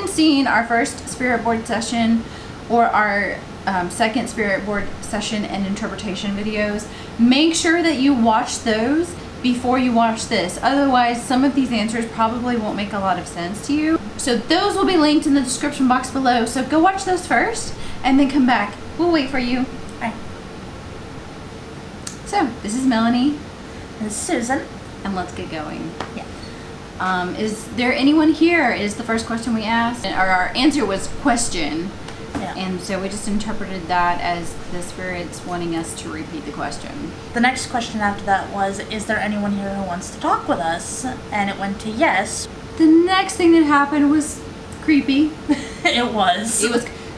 haven't seen our first spirit board session or our second spirit board session and interpretation videos, make sure that you watch those before you watch this. Otherwise, some of these answers probably won't make a lot of sense to you. So those will be linked in the description box below. So go watch those first and then come back. We'll wait for you. Bye. So this is Melanie. This is Susan. And let's get going. Yeah. Is there anyone here is the first question we asked. Our answer was question. Yeah. And so we just interpreted that as the spirits wanting us to repeat the question. The next question after that was, is there anyone here who wants to talk with us? And it went to yes. The next thing that happened was creepy. It was.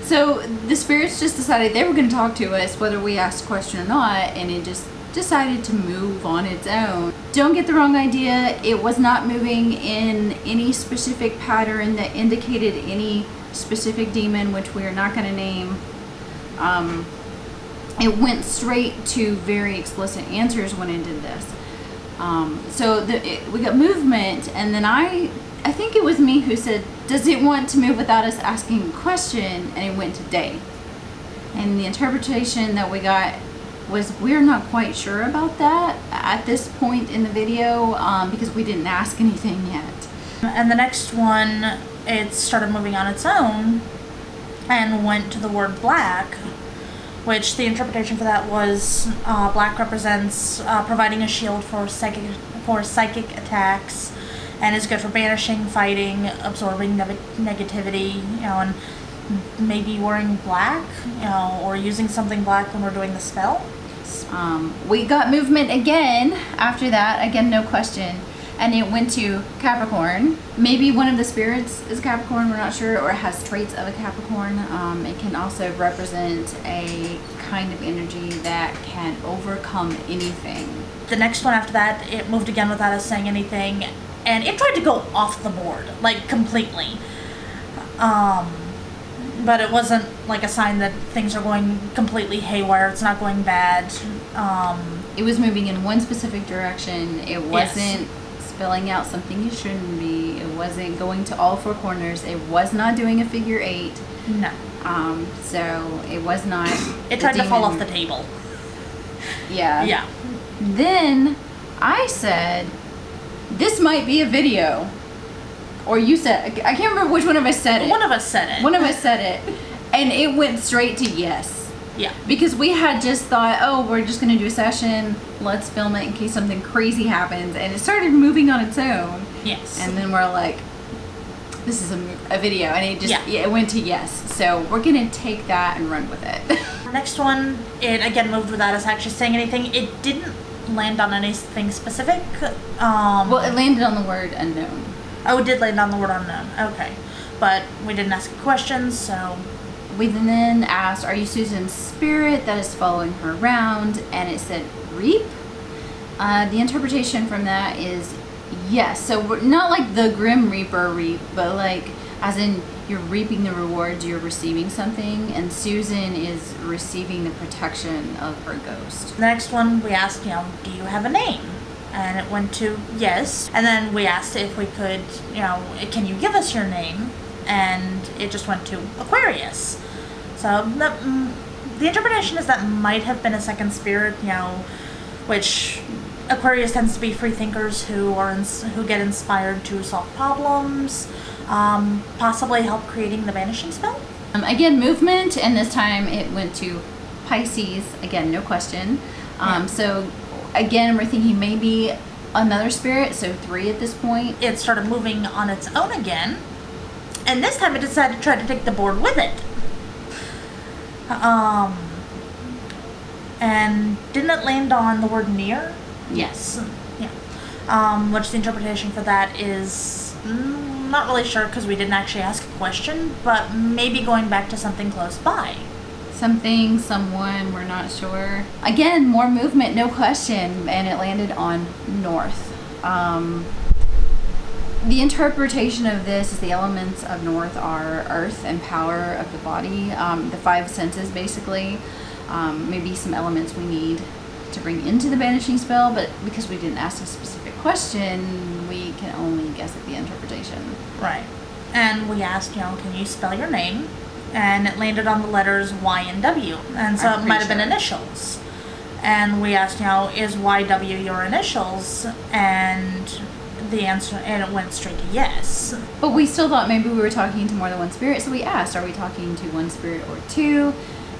So the spirits just decided they were going to talk to us whether we asked a question or not, and it just decided to move on its own. Don't get the wrong idea. It was not moving in any specific pattern that indicated any specific demon, which we are not going to name. It went straight to very explicit answers when it did this. So we got movement, and then I think it was me who said, does it want to move without us asking a question? And it went to day. And the interpretation that we got was, we're not quite sure about that at this point in the video, because we didn't ask anything yet. And the next one, it started moving on its own and went to the word black, which the interpretation for that was black represents providing a shield for psychic attacks, and is good for banishing, fighting, absorbing negativity, and maybe wearing black, or using something black when we're doing the spell. We got movement again after that, again no question, and it went to Capricorn. Maybe one of the spirits is Capricorn, we're not sure, or has traits of a Capricorn. It can also represent a kind of energy that can overcome anything. The next one after that, it moved again without us saying anything, and it tried to go off the board, like completely. But it wasn't like a sign that things are going completely haywire. It's not going bad. It was moving in one specific direction. It wasn't spilling out something it shouldn't be. It wasn't going to all four corners. It was not doing a figure eight. No. So it was not. It tried to fall off the table. Yeah. Yeah. Then I said, this might be a video. Or you said, I can't remember which one of us said it. One of us said it. One of us said it. And it went straight to yes. Yeah. Because we had just thought, oh, we're just going to do a session. Let's film it in case something crazy happens. And it started moving on its own. Yes. And then we're like, this is a video. And it just, it went to yes. So we're going to take that and run with it. Next one, it again moved without us actually saying anything. It didn't land on anything specific. Well, it landed on the word unknown. Oh, it did land on the word unknown. Okay. But we didn't ask questions, so... We then asked, are you Susan's spirit that is following her around? And it said, reap? The interpretation from that is yes. So we're not like the Grim Reaper reap, but like, as in you're reaping the rewards, you're receiving something. And Susan is receiving the protection of her ghost. The next one, we asked, do you have a name? And it went to yes. And then we asked if we could, can you give us your name? And it just went to Aquarius. So the interpretation is that might have been a second spirit, which Aquarius tends to be free thinkers who get inspired to solve problems, possibly help creating the banishing spell. Again, movement, and this time it went to Pisces. Again, no question. So again, we're thinking maybe another spirit, so 3 at this point. It started moving on its own again, and this time it decided to try to take the board with it. And didn't it land on the word near? Yes. Yeah. Which the interpretation for that is not really sure because we didn't actually ask a question, but maybe going back to something close by. Something, someone, we're not sure. Again, more movement, no question, and it landed on north. The interpretation of this is the elements of north are earth and power of the body, the 5 senses basically. Maybe some elements we need to bring into the banishing spell, but because we didn't ask a specific question, we can only guess at the interpretation. Right. And we asked, can you spell your name? And it landed on the letters Y and W. And so it might have been initials. And we asked, is YW your initials? And the answer, and it went straight to yes. But we still thought maybe we were talking to more than one spirit, so we asked, are we talking to one spirit or two?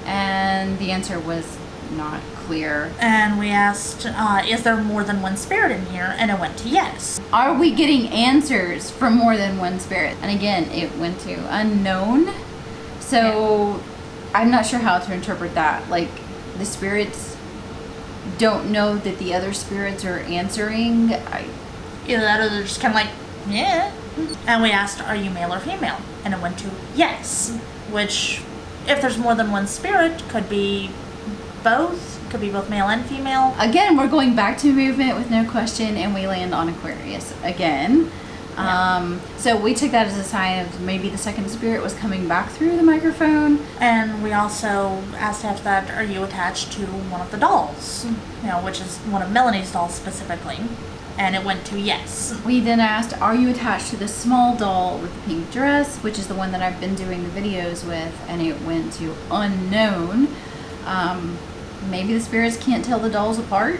And the answer was not clear. And we asked, is there more than one spirit in here? And it went to yes. Are we getting answers from more than one spirit? And again, it went to unknown. So I'm not sure how to interpret that. Like, the spirits don't know that the other spirits are answering. Either that or they're just kind of like, yeah. And we asked, are you male or female? And it went to yes. Which, if there's more than one spirit, could be both. Could be both male and female. Again, we're going back to movement with no question, and we land on Aquarius again. Yeah. So we took that as a sign of maybe the second spirit was coming back through the microphone. And we also asked after that, are you attached to one of the dolls? Which is one of Melanie's dolls specifically. And it went to yes. We then asked, are you attached to the small doll with the pink dress, which is the one that I've been doing the videos with, and it went to unknown. Maybe the spirits can't tell the dolls apart.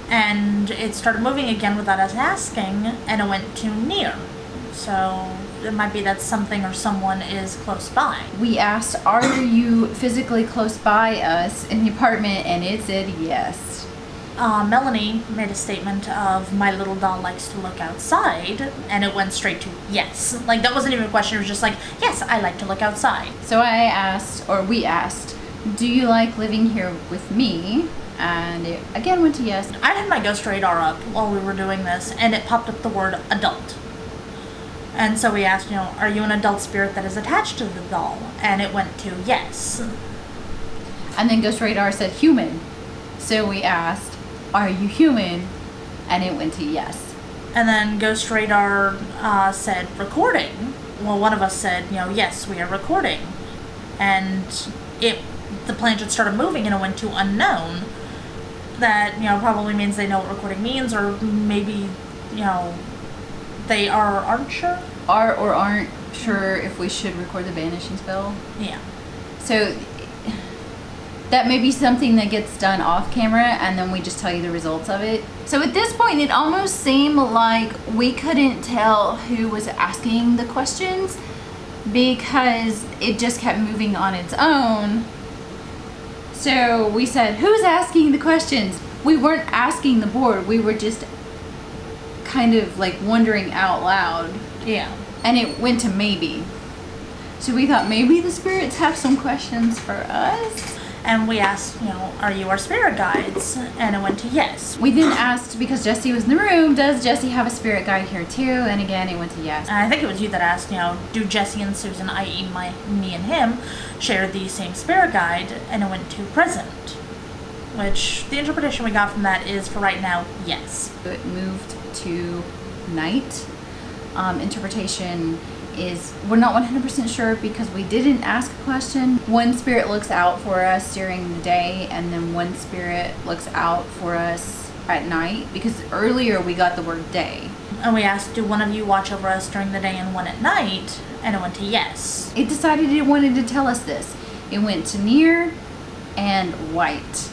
And it started moving again without us asking, and it went to near. So it might be that something or someone is close by. We asked, are you physically close by us in the apartment? And it said yes. Melanie made a statement of, my little doll likes to look outside, and it went straight to yes. Like, that wasn't even a question, it was just like, yes, I like to look outside. So we asked, do you like living here with me? And it again went to yes. I had my ghost radar up while we were doing this, and it popped up the word adult. And so we asked, are you an adult spirit that is attached to the doll? And it went to yes. And then Ghost Radar said human. So we asked, are you human? And it went to yes. And then Ghost Radar said recording. Well, one of us said, yes, we are recording. And the planet started moving and it went to unknown. That, probably means they know what recording means, or maybe, they aren't sure. Are or aren't sure if we should record the banishing spell. Yeah. So that may be something that gets done off camera, and then we just tell you the results of it. So at this point, it almost seemed like we couldn't tell who was asking the questions because it just kept moving on its own. So we said, who's asking the questions? We weren't asking the board. We were just kind of like wondering out loud. Yeah. And it went to maybe. So we thought maybe the spirits have some questions for us. And we asked, are you our spirit guides? And it went to yes. We then asked, because Jesse was in the room, does Jesse have a spirit guide here too? And again, it went to yes. And I think it was you that asked, do Jesse and Susan, i.e. me and him, share the same spirit guide? And it went to present. Which, the interpretation we got from that is, for right now, yes. It moved to night. Interpretation is, we're not 100% sure because we didn't ask a question. One spirit looks out for us during the day, and then one spirit looks out for us at night, because earlier we got the word day. And we asked, do one of you watch over us during the day and one at night? And it went to yes. It decided it wanted to tell us this. It went to near and white.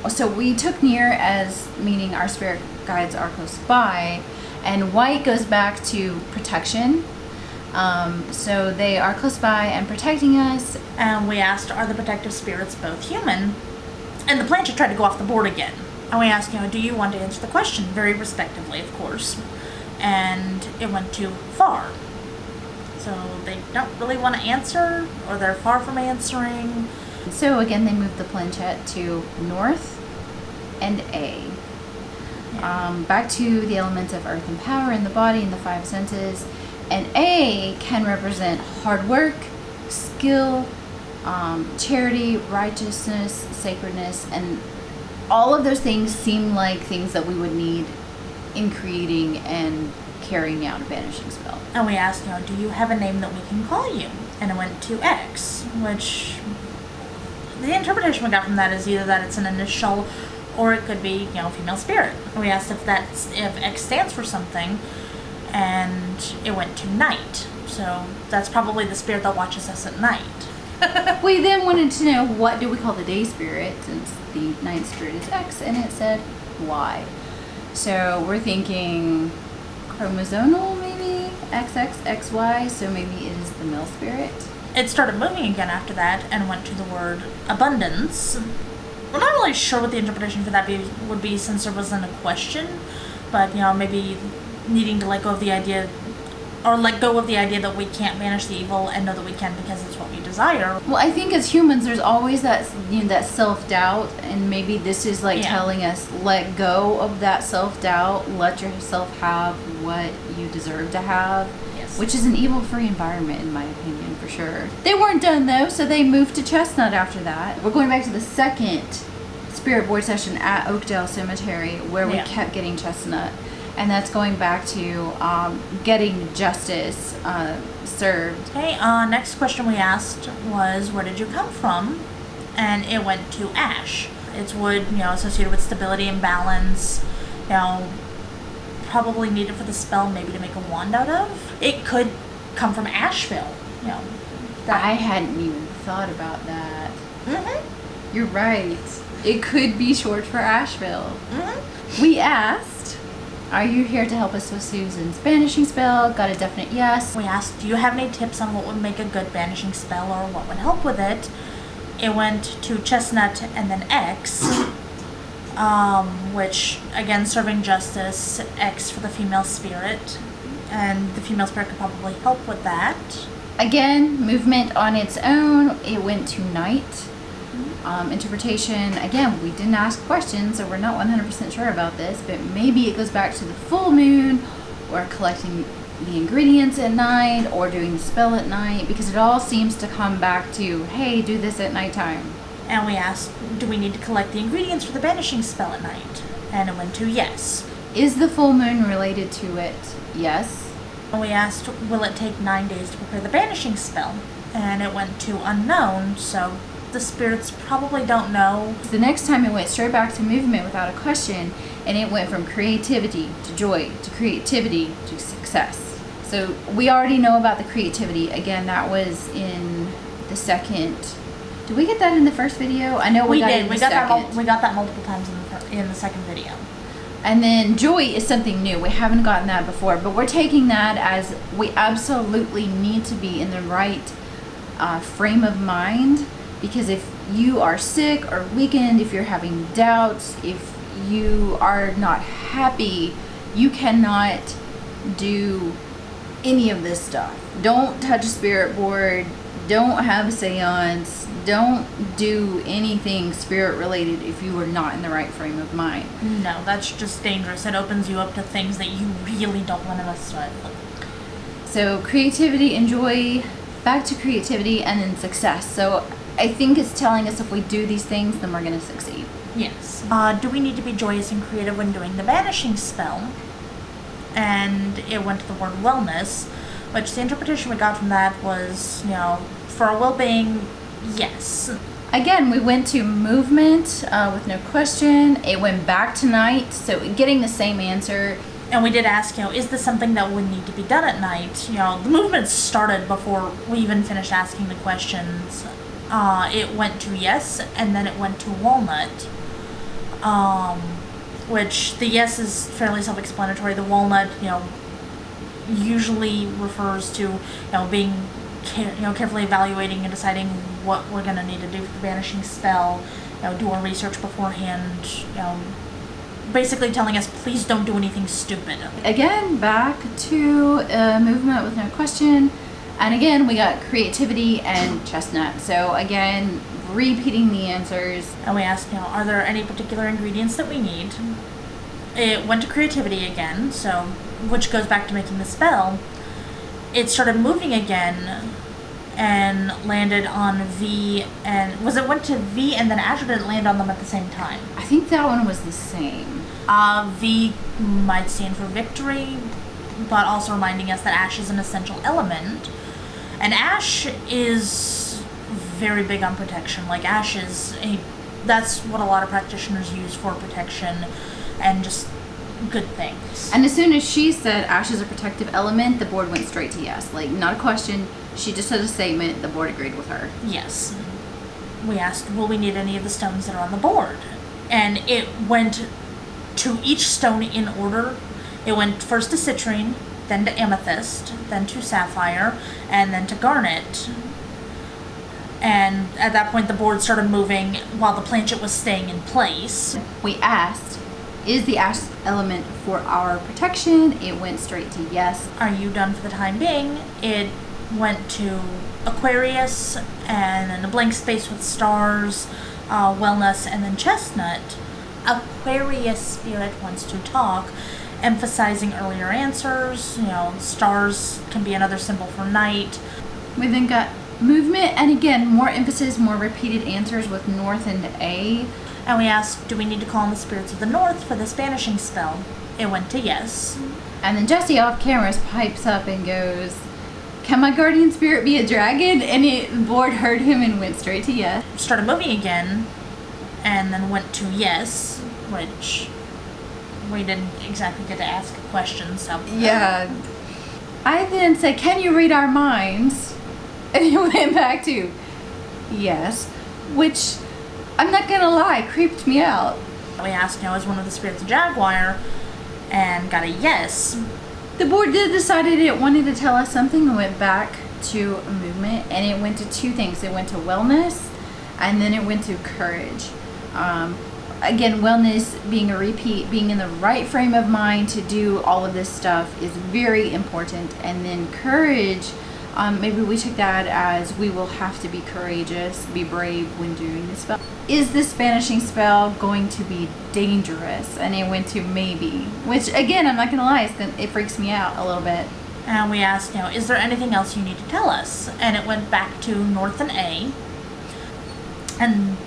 So we took near as meaning our spirit guides are close by, and white goes back to protection. So they are close by and protecting us. And we asked, are the protective spirits both human? And the planchette tried to go off the board again. And we asked, do you want to answer the question? Very respectively, of course. And it went too far. So they don't really want to answer, or they're far from answering. So again, they moved the planchette to north and A. Back to the elements of earth and power in the body and the five senses. And A can represent hard work, skill, charity, righteousness, sacredness, and all of those things seem like things that we would need in creating and carrying out a banishing spell. And we asked, do you have a name that we can call you? And it went to X, which the interpretation we got from that is either that it's an initial, or it could be, female spirit. And we asked if X stands for something, and it went to night. So that's probably the spirit that watches us at night. We then wanted to know, what do we call the day spirit, since the night spirit is X, and it said Y. So we're thinking chromosomal, maybe XXXY, so maybe it is the male spirit. It started moving again after that and went to the word abundance. We're not really sure what the interpretation for that would be, since there wasn't a question, but maybe needing to let go of the idea that we can't banish the evil and know that we can because it's what we desire. Well, I think as humans, there's always that that self-doubt, and maybe this is like telling us, let go of that self-doubt, let yourself have what you deserve to have. Yes. Which is an evil-free environment, in my opinion, for sure. They weren't done, though, so they moved to Chestnut after that. We're going back to the second spirit board session at Oakdale Cemetery, where we kept getting Chestnut. And that's going back to getting justice served. Okay, next question we asked was, where did you come from? And it went to ash. It's wood, associated with stability and balance, probably needed for the spell, maybe to make a wand out of. It could come from Asheville, I hadn't even thought about that. Mm-hmm. You're right. It could be short for Asheville. Mm-hmm. We asked, are you here to help us with Susan's banishing spell? Got a definite yes. We asked, do you have any tips on what would make a good banishing spell or what would help with it? It went to Chestnut and then X, which, again, serving justice, X for the female spirit, and the female spirit could probably help with that. Again, movement on its own, it went to night. Interpretation, again, we didn't ask questions, so we're not 100% sure about this, but maybe it goes back to the full moon, or collecting the ingredients at night, or doing the spell at night, because it all seems to come back to, hey, do this at nighttime. And we asked, do we need to collect the ingredients for the banishing spell at night? And it went to yes. Is the full moon related to it? Yes. And we asked, will it take 9 days to prepare the banishing spell? And it went to unknown, so the spirits probably don't know. The next time it went straight back to movement without a question, and it went from creativity to joy to creativity to success. So we already know about the creativity. Again, that was in the second. Did we get that in the first video? I know we got it in the second. We got that multiple times in the second video. And then joy is something new. We haven't gotten that before, but we're taking that as we absolutely need to be in the right frame of mind. Because if you are sick or weakened, if you're having doubts, if you are not happy, you cannot do any of this stuff. Don't touch a spirit board. Don't have a seance. Don't do anything spirit related if you are not in the right frame of mind. No, that's just dangerous. It opens you up to things that you really don't want to mess with. So creativity and joy, back to creativity, and then success. So I think it's telling us if we do these things, then we're going to succeed. Yes. Do we need to be joyous and creative when doing the banishing spell? And it went to the word wellness, which the interpretation we got from that was, for our well-being, yes. Again, we went to movement with no question. It went back to night, so getting the same answer. And we did ask, is this something that would need to be done at night? The movement started before we even finished asking the questions. It went to yes, and then it went to walnut, which the yes is fairly self-explanatory. The walnut, usually refers to, being, carefully evaluating and deciding what we're going to need to do for the banishing spell, do our research beforehand, basically telling us, please don't do anything stupid. Again, back to movement with no question. And again, we got creativity and chestnut. So again, repeating the answers. And we asked, are there any particular ingredients that we need? It went to creativity again, so which goes back to making the spell. It started moving again and landed on V, and went to V and then Ash, or did it land on them at the same time? I think that one was the same. V might stand for victory, but also reminding us that ash is an essential element. And ash is very big on protection. Like, ash is that's what a lot of practitioners use for protection and just good things. And as soon as she said ash is a protective element, the board went straight to yes. Like, not a question. She just said a statement. The board agreed with her. Yes. We asked, will we need any of the stones that are on the board? And it went to each stone in order. It went first to citrine, then to amethyst, then to sapphire, and then to garnet. And at that point, the board started moving while the planchet was staying in place. We asked, is the ash element for our protection? It went straight to yes. Are you done for the time being? It went to Aquarius, and then a blank space with stars, wellness, and then chestnut. Aquarius spirit wants to talk, emphasizing earlier answers. You know, stars can be another symbol for night. We then got movement, and again, more emphasis, more repeated answers with north and A. And we asked, do we need to call on the spirits of the north for this banishing spell? It went to yes. And then Jesse off cameras pipes up and goes, can my guardian spirit be a dragon? And the board heard him and went straight to yes. Started moving again, and then went to yes, which we didn't exactly get to ask a question, so. Yeah. I then said, can you read our minds? And he went back to yes, which, I'm not gonna lie, creeped me out. We asked, you know, is one of the spirits a jaguar? And got a yes. The board did decided it wanted to tell us something and went back to movement, and it went to two things. It went to wellness, and then it went to courage. Again, wellness being a repeat, being in the right frame of mind to do all of this stuff is very important. And then courage, maybe we took that as we will have to be courageous, be brave when doing this spell. Is this banishing spell going to be dangerous? And it went to maybe, which again, I'm not gonna lie, it freaks me out a little bit. And we asked, you know, is there anything else you need to tell us? And it went back to north and A. And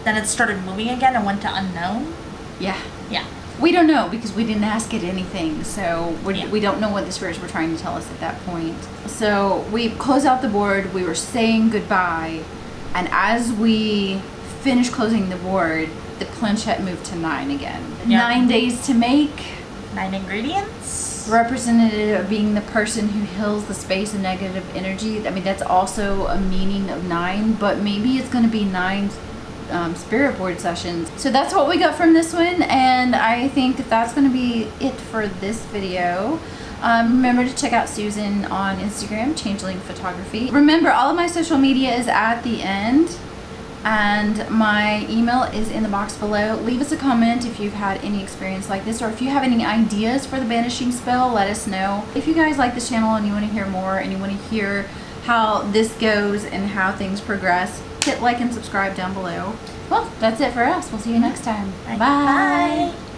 then it started moving again and went to unknown. Yeah. Yeah. We don't know because we didn't ask it anything, so Yeah. we don't know what the spirits were trying to tell us at that point. So we closed out the board, we were saying goodbye, and as we finished closing the board, the planchette moved to 9 again. Yeah. 9 days to make. 9 ingredients. Representative of being the person who heals the space of negative energy. I mean, that's also a meaning of 9, but maybe it's going to be 9 spirit board sessions. So that's what we got from this one, and I think that's going to be it for this video. Remember to check out Susan on Instagram, Changeling Photography. Remember, all of my social media is at the end, and my email is in the box below. Leave us a comment if you've had any experience like this, or if you have any ideas for the banishing spell, let us know. If you guys like this channel and you want to hear more and you want to hear how this goes and how things progress, hit like and subscribe down below. Well, that's it for us. We'll see you next time. Bye. Bye.